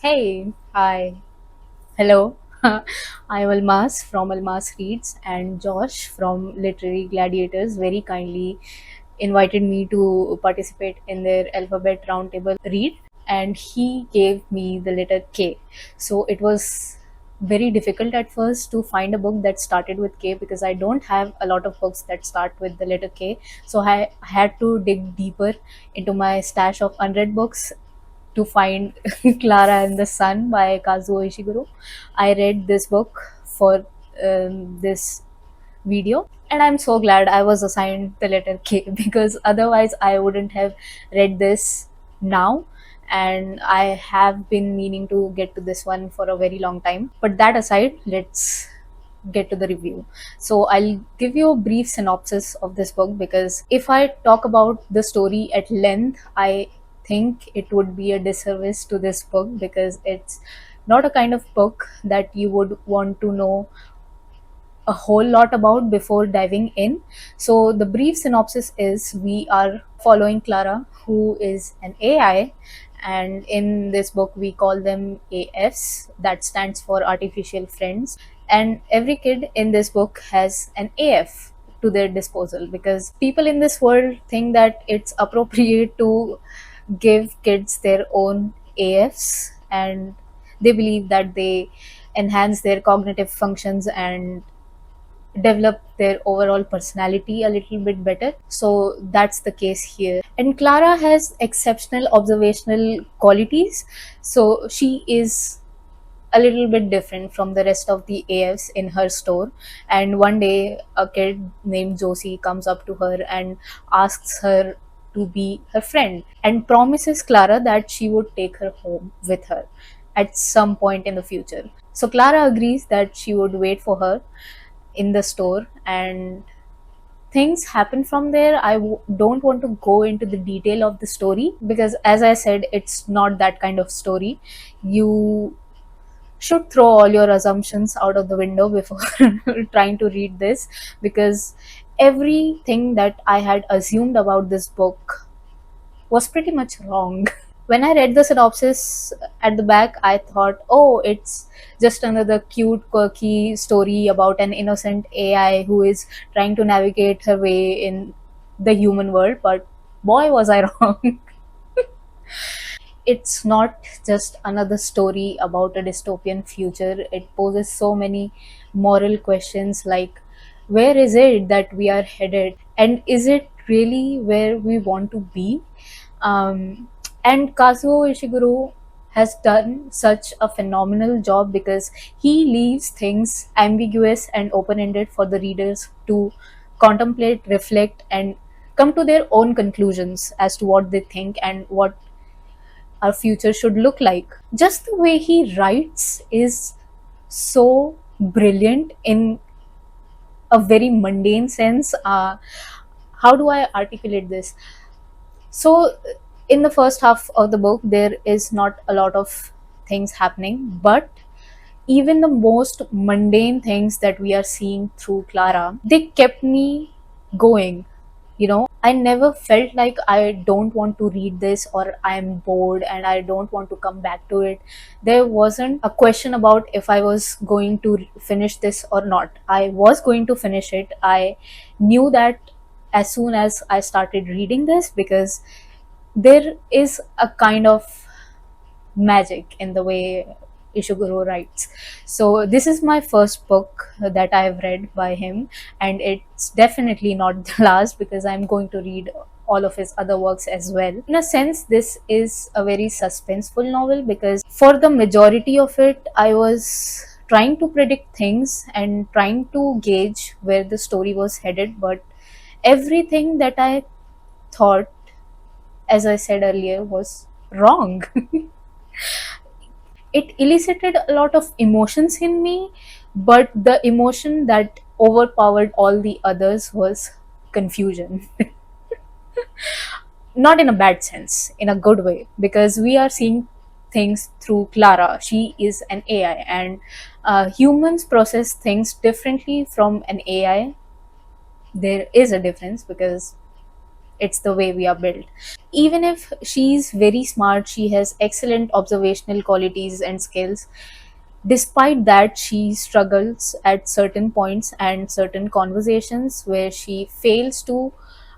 Hey, hi, hello. I'm Almas from Almas Reads, and Josh from Literary Gladiators very kindly invited me to participate in their alphabet roundtable read, and he gave me the letter K. So it was very difficult at first to find a book that started with K because I don't have a lot of books that start with the letter K. So I had to dig deeper into my stash of unread books to find Clara and the Sun by Kazuo Ishiguro. I read this book for this video, and I'm so glad I was assigned the letter K because otherwise I wouldn't have read this now. And I have been meaning to get to this one for a very long time. But that aside, let's get to the review. So I'll give you a brief synopsis of this book because if I talk about the story at length, I think it would be a disservice to this book because it's not a kind of book that you would want to know a whole lot about before diving in. So, the brief synopsis is we are following Clara, who is an AI, and in this book, we call them AFs, that stands for Artificial Friends. And every kid in this book has an AF to their disposal because people in this world think that it's appropriate to give kids their own AFs, and they believe that they enhance their cognitive functions and develop their overall personality a little bit better. So that's the case here. And Clara has exceptional observational qualities. So she is a little bit different from the rest of the AFs in her store. And one day, a kid named Josie comes up to her and asks her to be her friend and promises Clara that she would take her home with her at some point in the future. So Clara agrees that she would wait for her in the store, and things happen from there. Don't want to go into the detail of the story because, as I said, it's not that kind of story. You should throw all your assumptions out of the window before trying to read this because everything that I had assumed about this book was pretty much wrong. When I read the synopsis at the back, I thought, oh, it's just another cute, quirky story about an innocent AI who is trying to navigate her way in the human world. But boy, was I wrong. It's not just another story about a dystopian future. It poses so many moral questions like, where is it that we are headed? And is it really where we want to be? And Kazuo Ishiguro has done such a phenomenal job because he leaves things ambiguous and open ended for the readers to contemplate, reflect, and come to their own conclusions as to what they think and what our future should look like. Just the way he writes is so brilliant in a very mundane sense. How do I articulate this? So, in the first half of the book, there is not a lot of things happening, but even the most mundane things that we are seeing through Clara, they kept me going. I never felt like I don't want to read this or I'm bored and I don't want to come back to it. There wasn't a question about if I was going to finish this or not. I was going to finish it. I knew that as soon as I started reading this because there is a kind of magic in the way Ishiguro writes. So this is my first book that I've read by him, and it's definitely not the last because I'm going to read all of his other works as well. In a sense, this is a very suspenseful novel because for the majority of it, I was trying to predict things and trying to gauge where the story was headed, but everything that I thought, as I said earlier, was wrong. It elicited a lot of emotions in me, but the emotion that overpowered all the others was confusion. Not in a bad sense, in a good way, because we are seeing things through Clara. She is an AI, and humans process things differently from an AI. There is a difference because It's the way we are built. Even if she's very smart, she has excellent observational qualities and skills. Despite that, she struggles at certain points and certain conversations where she fails to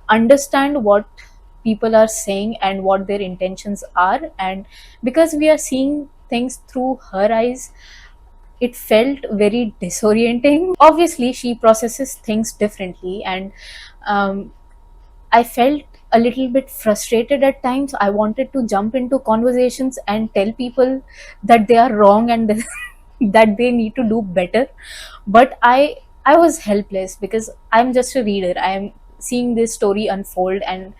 understand what people are saying and what their intentions are. And because we are seeing things through her eyes, it felt very disorienting. Obviously, she processes things differently, and um, I felt a little bit frustrated at times. I wanted to jump into conversations and tell people that they are wrong and that they need to do better. But I was helpless because I'm just a reader. I'm seeing this story unfold, and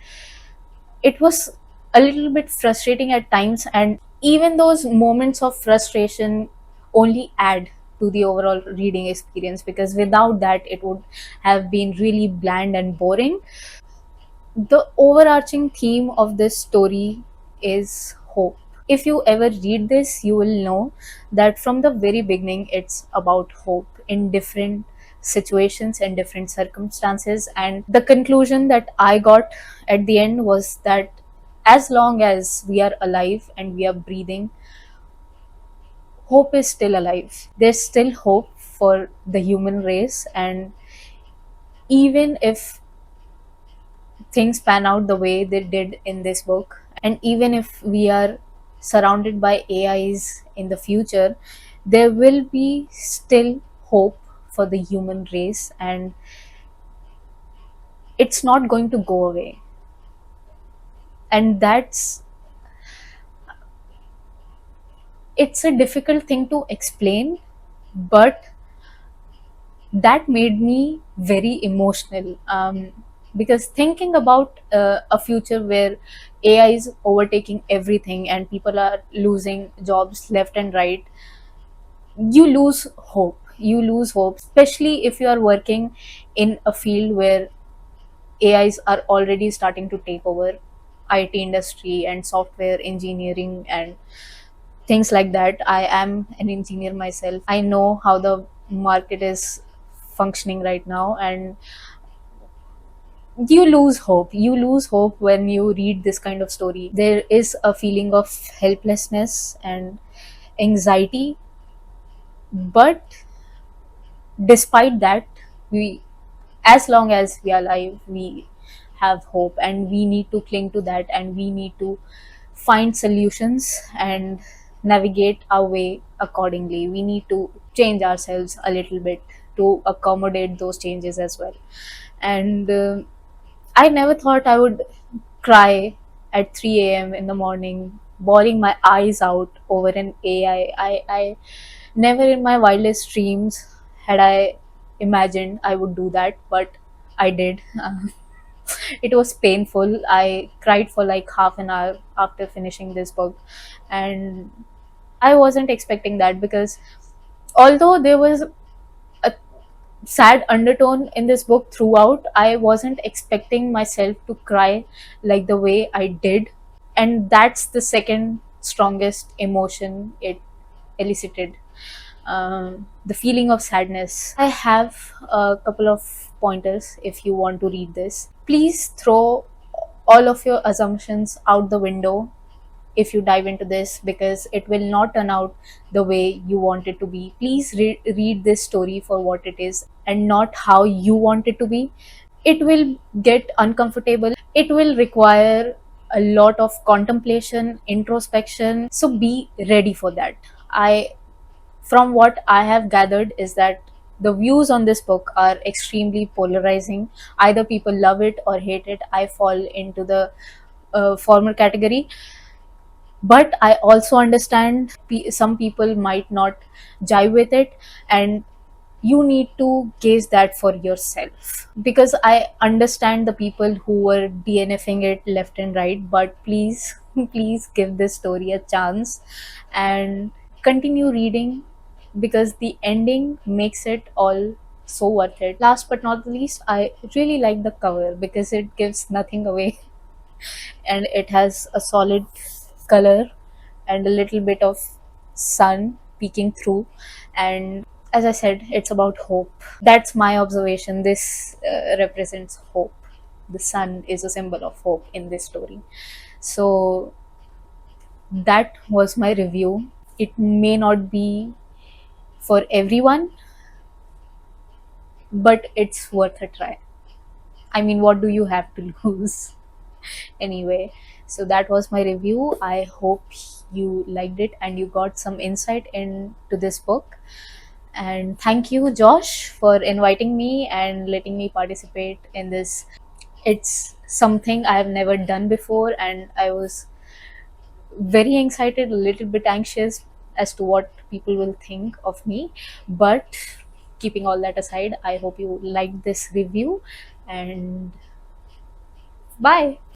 it was a little bit frustrating at times. And even those moments of frustration only add to the overall reading experience, because without that it would have been really bland and boring. The overarching theme of this story is hope. If you ever read this, you will know that from the very beginning, it's about hope in different situations and different circumstances. And the conclusion that I got at the end was that as long as we are alive and we are breathing, hope is still alive. There's still hope for the human race. And even if things pan out the way they did in this book, and even if we are surrounded by AIs in the future, there will be still hope for the human race, and it's not going to go away. And that's it's a difficult thing to explain, but that made me very emotional, because thinking about a future where AI is overtaking everything and people are losing jobs left and right, you lose hope. You lose hope, especially if you are working in a field where AIs are already starting to take over IT industry and software engineering and things like that. I am an engineer myself. I know how the market is functioning right now, and you lose hope. You lose hope when you read this kind of story. There is a feeling of helplessness and anxiety, but despite that, we as long as we are alive, we have hope, and we need to cling to that, and we need to find solutions and navigate our way accordingly. We need to change ourselves a little bit to accommodate those changes as well. And I never thought I would cry at 3 a.m. in the morning, bawling my eyes out over an AI. I never in my wildest dreams had I imagined I would do that, but I did. It was painful. I cried for like half an hour after finishing this book, and I wasn't expecting that, because although there was a sad undertone in this book throughout, I wasn't expecting myself to cry like the way I did. And that's the second strongest emotion it elicited, the feeling of sadness. I have a couple of pointers if you want to read this. Please throw all of your assumptions out the window if you dive into this, because it will not turn out the way you want it to be. Please read this story for what it is and not how you want it to be. It will get uncomfortable, it will require a lot of contemplation, introspection, so be ready for that. I From what I have gathered is that the views on this book are extremely polarizing. Either people love it or hate it. I fall into the former category, but I also understand some people might not jive with it, and you need to gauge that for yourself, because I understand the people who were DNFing it left and right. But please please give this story a chance and continue reading, because the ending makes it all so worth it. Last but not the least, I really like the cover because it gives nothing away and it has a solid color and a little bit of sun peeking through. And as I said, it's about hope. That's my observation. This represents hope. the sun is a symbol of hope in this story. So that was my review. It may not be for everyone, but it's worth a try. I mean, what do you have to lose? Anyway, so that was my review. I hope you liked it and you got some insight into this book. And thank you, Josh, for inviting me and letting me participate in this. It's something I have never done before, and I was very excited, a little bit anxious as to what people will think of me. But keeping all that aside, I hope you liked this review, and bye.